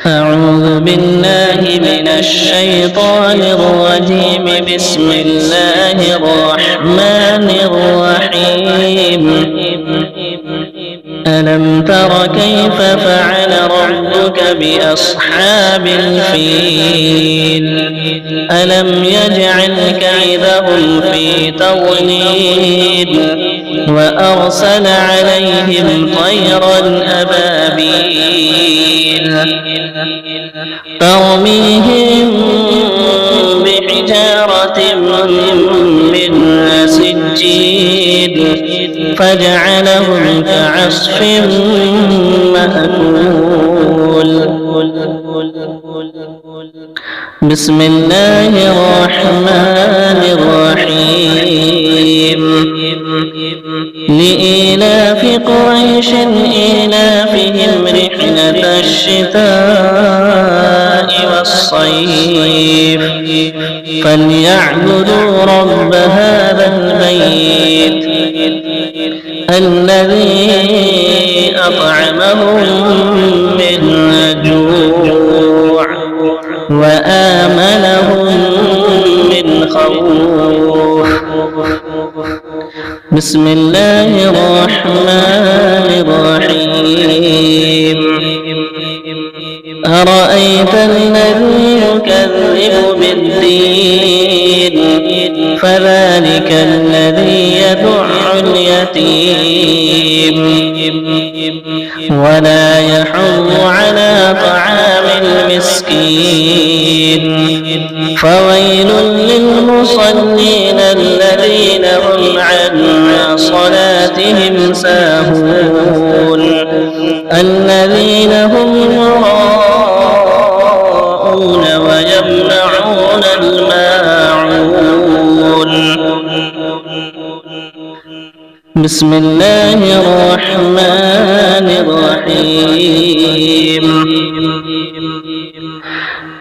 أعوذ بالله من الشيطان الرجيم. بسم الله الرحمن الرحيم. ألم تر كيف فعل ربك بأصحاب الفيل؟ ألم يجعل كيدهم في تضليل وأرسل عليهم طيرا أبابيل ترميهم بحجارة من سجيل فجعلهم كعصف مأكول. بسم الله الرحمن الرحيم. لإيلاف قريش إيلافهم رحلة الشتاء والصيف فليعبدوا رب هذا البيت الذي أطعمهم من جوع وآمنهم من خوف. بسم الله الرحمن الرحيم. أرأيت الذي يكذب بالدين فذلك الذي يدع اليتيم ولا يحض على طعام المسكين فويل للمصلين الذين هم عن صلاتهم ساهون الذين هم يراءون ويمنعون الماعون. بسم الله الرحمن الرحيم.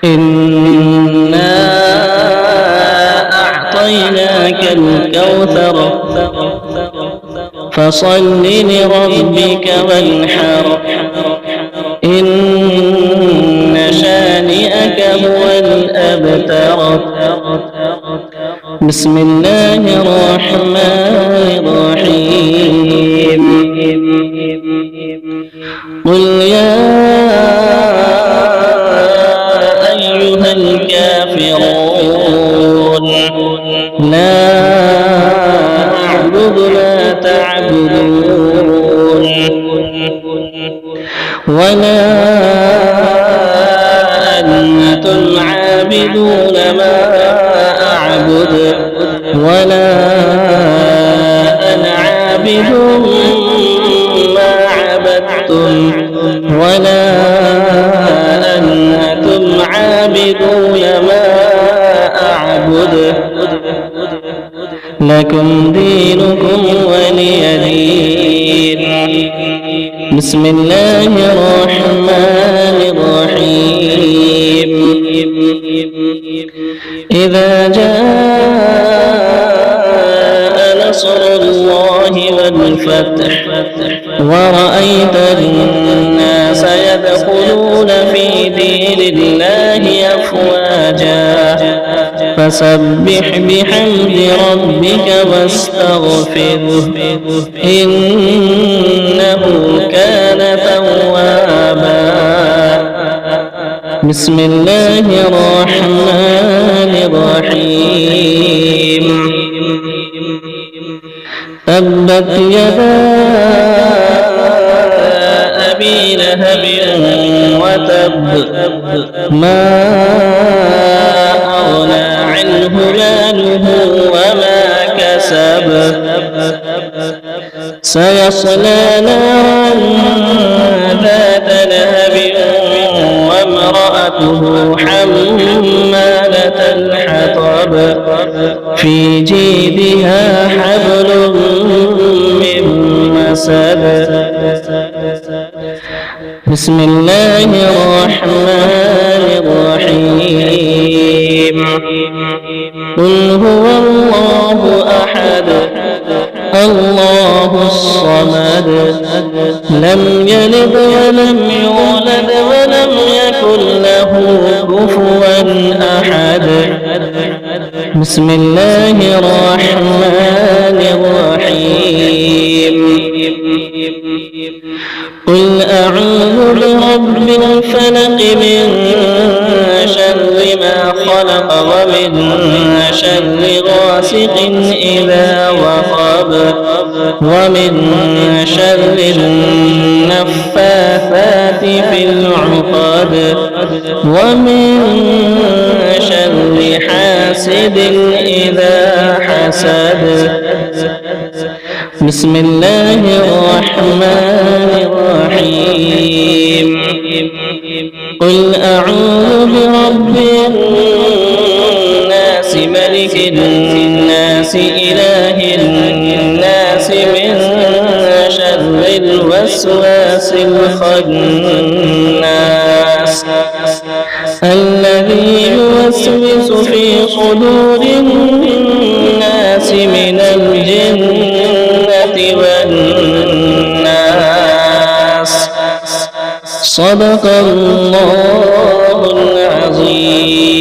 إنا أعطيناك الكوثر فصل لربك وانحر إن شانئك هو الأبتر. بسم الله الرحمن الرحيم. قل يا أيها الكافرون لا أعبد ما تعبدون ولا أنتم عابدون ما أعبد ولا أنا عابد ما عبدتم ولا أنتم عابدون ما أعبد لكم دينكم ولي دين. بسم الله الرحمن الرحيم. إذا جاء نصر الله والفتح ورأيت الناس يدخلون في دين الله أفواجا فسبح بحمد ربك واستغفره إنه كان توابا. بسم الله الرحمن الرحيم. تبت يدا أبي لهب وتب ما أغنى عنه ماله وما كسب سيصلى نارا ذات لهب وامرأته حمالة الحطب في جيدها حبل من مسد. بسم الله الرحمن الرحيم. قل هو الله أحد الله الصمد لم يلد ولم يولد ولم يكن بسم الله الرحمن الرحيم قل أعوذ برب الفلق من شر ما خلق ومن شر غاسق إذا وقب ومن شر النفاثات في العقد ومن شر حاسد إذا حسد بسم الله الرحمن الرحيم قل أعوذ برب الناس ملك الناس إله الناس من شر الوسواس الخناس الذي يوسوس في صدور الناس من الجنة والناس صدق الله العظيم.